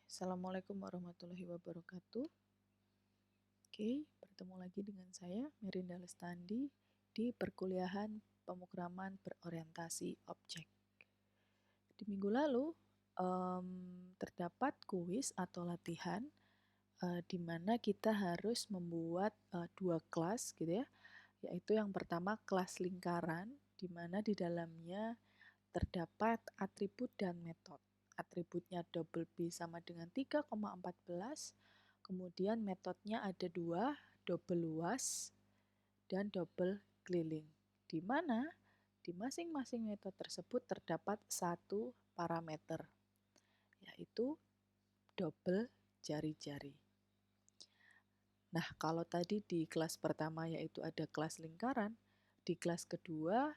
Assalamualaikum warahmatullahi wabarakatuh. Oke, bertemu lagi dengan saya, Merinda Lestandi, di perkuliahan pemrograman berorientasi objek. Di minggu lalu, terdapat kuis atau latihan di mana kita harus membuat dua kelas gitu ya, yaitu yang pertama kelas lingkaran, di mana di dalamnya terdapat atribut dan metode. Atributnya double B sama dengan 3,14, kemudian metodenya ada dua, double luas dan double keliling, di mana di masing-masing metode tersebut terdapat satu parameter, yaitu double jari-jari. Nah, kalau tadi di kelas pertama yaitu ada kelas lingkaran, di kelas kedua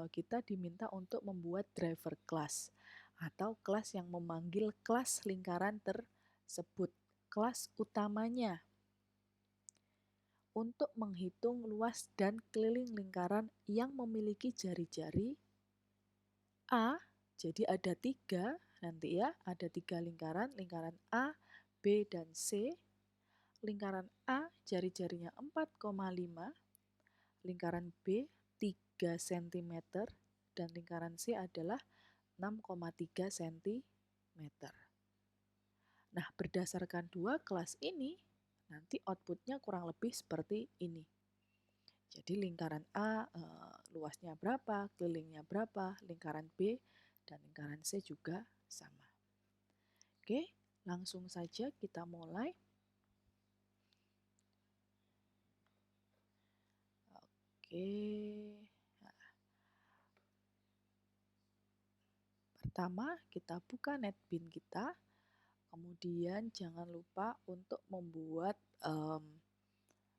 kita diminta untuk membuat driver class atau kelas yang memanggil kelas lingkaran tersebut, kelas utamanya, untuk menghitung luas dan keliling lingkaran yang memiliki jari-jari A. Jadi ada 3 nanti ya, ada 3 lingkaran, lingkaran A, B, dan C. Lingkaran A jari-jarinya 4,5, lingkaran B 3 cm, dan lingkaran C adalah 6,3 cm. Nah, berdasarkan dua kelas ini, nanti outputnya kurang lebih seperti ini. Jadi lingkaran A luasnya berapa, kelilingnya berapa, lingkaran B dan lingkaran C juga sama. Oke, langsung saja kita mulai. Oke, pertama kita buka NetBeans kita, kemudian jangan lupa untuk membuat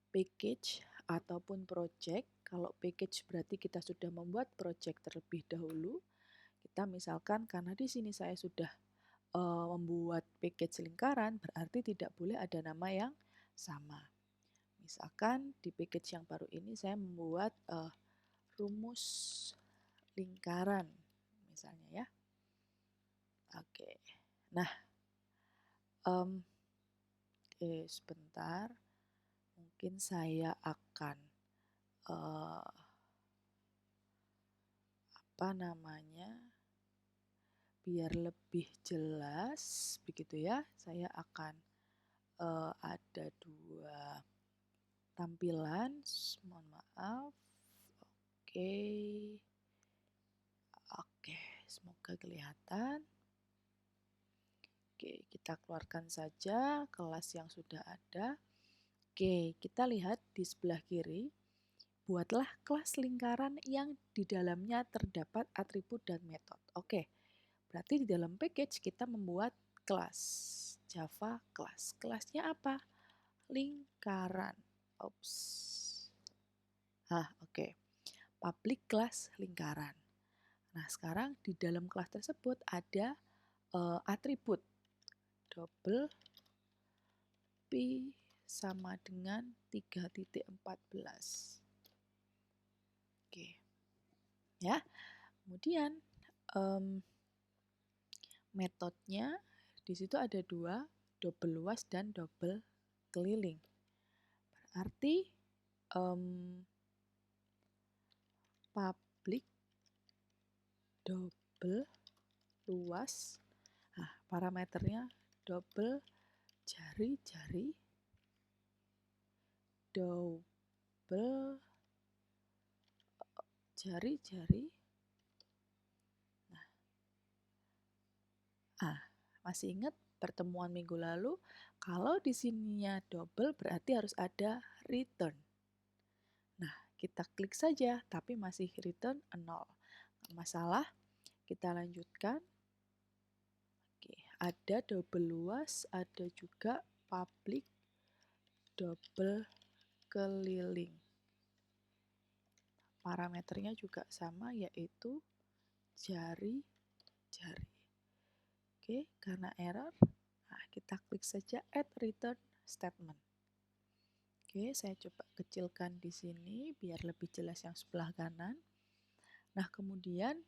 package ataupun project. Kalau package berarti kita sudah membuat project terlebih dahulu. Kita misalkan karena di sini saya sudah membuat package lingkaran, berarti tidak boleh ada nama yang sama. Misalkan di package yang baru ini saya membuat rumus lingkaran misalnya ya. Oke, nah sebentar, mungkin saya akan biar lebih jelas begitu ya, saya akan ada dua tampilan, mohon maaf. Oke, semoga kelihatan. Oke, kita keluarkan saja kelas yang sudah ada. Oke, kita lihat di sebelah kiri. Buatlah kelas lingkaran yang di dalamnya terdapat atribut dan metode. Oke, berarti di dalam package kita membuat kelas Java class. Kelasnya apa? Lingkaran. Oke. Public class lingkaran. Nah, sekarang di dalam kelas tersebut ada atribut double P sama dengan 3.14. Oke. Ya. Kemudian metodenya di situ ada dua, double luas dan double keliling. Berarti public double luas, parameternya double jari-jari, double jari-jari. Masih ingat pertemuan minggu lalu? Kalau di sininya double berarti harus ada return. Nah, kita klik saja, tapi masih return 0. Nggak masalah, kita lanjutkan. Oke, ada double luas, ada juga public double keliling. Parameternya juga sama, yaitu jari-jari. Oke, karena error, kita klik saja add return statement. Oke, saya coba kecilkan di sini biar lebih jelas yang sebelah kanan. Nah, kemudian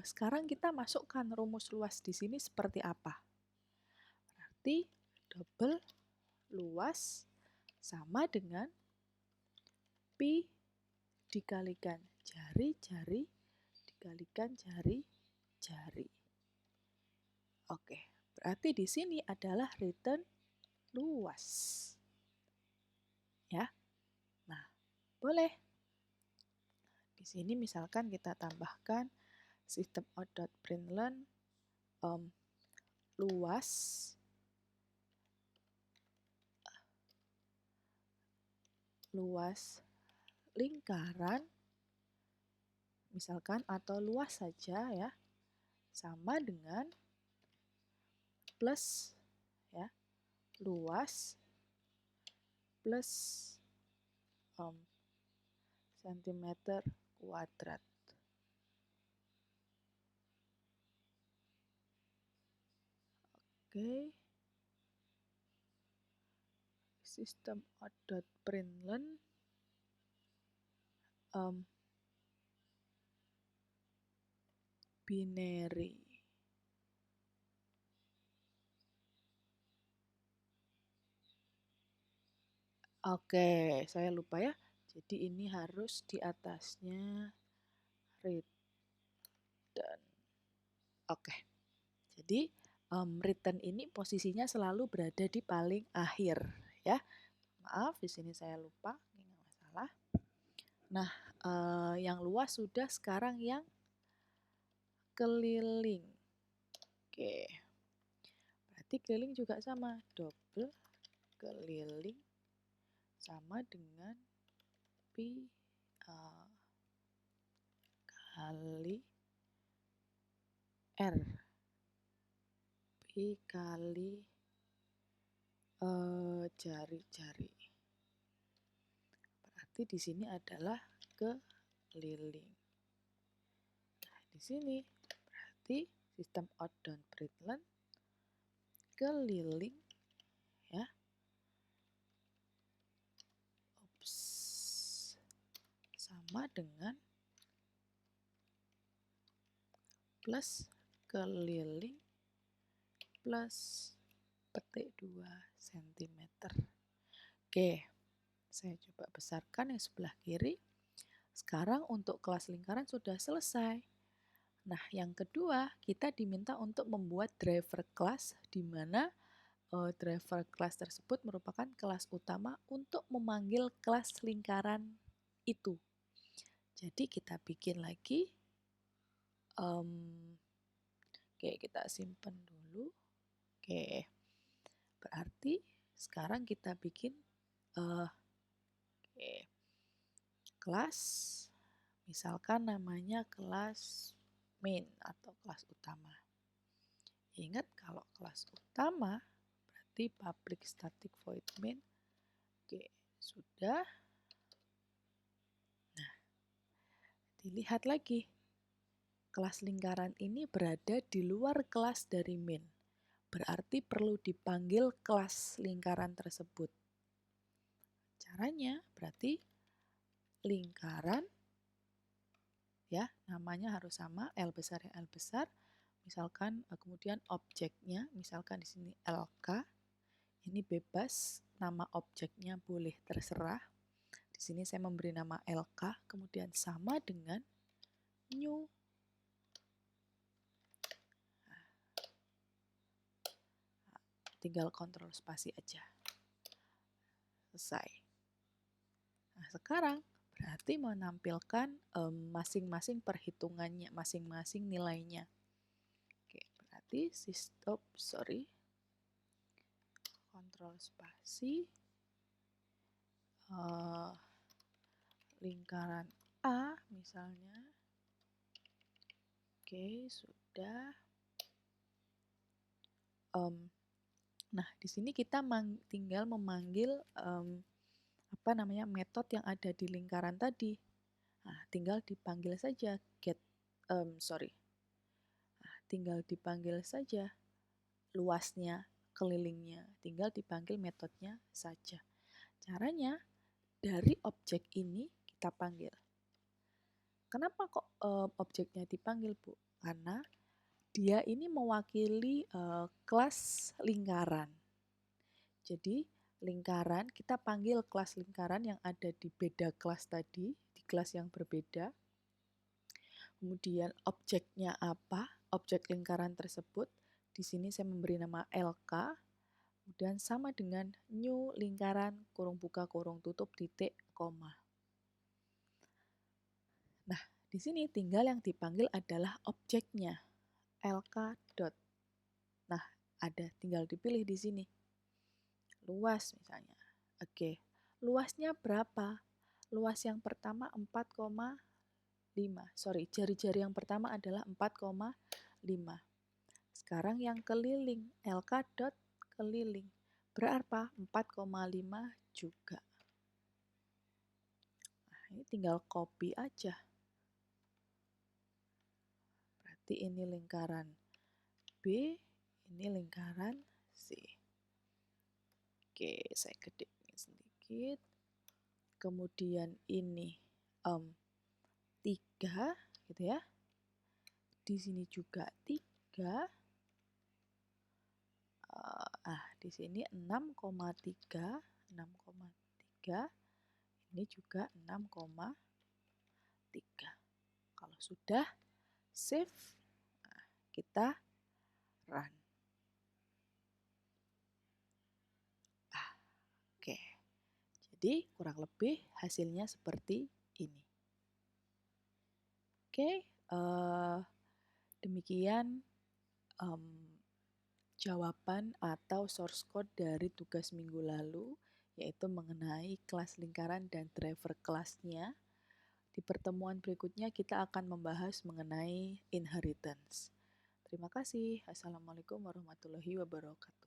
sekarang kita masukkan rumus luas di sini seperti apa? berarti double luas sama dengan pi dikalikan jari-jari dikalikan jari-jari. Oke, berarti di sini adalah return luas. Ya. Nah, boleh. Di sini misalkan kita tambahkan sistem out.println luas lingkaran misalkan atau luas saja ya sama dengan plus ya luas plus sentimeter kuadrat. Oke. Sistem out.println binary. Oke, saya lupa ya. Jadi ini harus di atasnya return. Oke. Jadi return ini posisinya selalu berada di paling akhir ya. Maaf, di sini saya lupa, ini nggak masalah. Nah, yang luas sudah, sekarang yang keliling. Oke. Berarti keliling juga sama, double keliling sama dengan pi kali R. Pi kali jari-jari. Berarti di sini adalah keliling. Nah, di sini berarti sistem out.println keliling ya. Sama dengan plus keliling plus petik 2 cm. Oke, saya coba besarkan yang sebelah kiri. Sekarang untuk kelas lingkaran sudah selesai. Nah, yang kedua kita diminta untuk membuat driver class, di mana driver class tersebut merupakan kelas utama untuk memanggil kelas lingkaran itu. Jadi kita bikin lagi. Oke, kita simpan dulu. Oke, berarti sekarang kita bikin kelas, misalkan namanya kelas main atau kelas utama. Ingat, kalau kelas utama berarti public static void main. Oke, sudah. Nah, dilihat lagi. Kelas lingkaran ini berada di luar kelas dari main. Berarti perlu dipanggil kelas lingkaran tersebut. Caranya berarti lingkaran ya, namanya harus sama, L besar ya L besar. Misalkan kemudian objeknya, misalkan di sini LK. Ini bebas, nama objeknya boleh terserah. Di sini saya memberi nama LK, kemudian sama dengan new. Tinggal kontrol spasi aja. Selesai. Nah, sekarang berarti menampilkan masing-masing perhitungannya, masing-masing nilainya. Oke, berarti kontrol spasi lingkaran A misalnya. Oke, sudah. Nah, di sini kita tinggal memanggil metode yang ada di lingkaran tadi. Nah, tinggal dipanggil saja tinggal dipanggil saja luasnya, kelilingnya. Tinggal dipanggil metodenya saja. Caranya dari objek ini kita panggil. Kenapa kok objeknya dipanggil, Bu? Karena dia ini mewakili kelas lingkaran. Jadi lingkaran, kita panggil kelas lingkaran yang ada di beda kelas tadi, di kelas yang berbeda. Kemudian objeknya apa? Objek lingkaran tersebut. Di sini saya memberi nama LK. Kemudian sama dengan new lingkaran kurung buka kurung tutup titik koma. Nah, di sini tinggal yang dipanggil adalah objeknya. LK dot. Nah, ada tinggal dipilih di sini. Luas misalnya. Oke, luasnya berapa? Luas yang pertama 4,5. Sorry, jari-jari yang pertama adalah 4,5. Sekarang yang keliling, LK dot keliling. Berapa? 4,5 juga. Nah, ini tinggal copy aja. Berarti ini lingkaran B, ini lingkaran C. Oke, saya gedein sedikit. Kemudian ini 3, gitu ya. Di sini juga 3. Di sini 6,3. Ini juga 6,3. Kalau sudah save, kita run. Oke. Jadi kurang lebih hasilnya seperti ini. Oke, demikian jawaban atau source code dari tugas minggu lalu, yaitu mengenai kelas lingkaran dan driver kelasnya. Di pertemuan berikutnya kita akan membahas mengenai inheritance. Terima kasih. Assalamualaikum warahmatullahi wabarakatuh.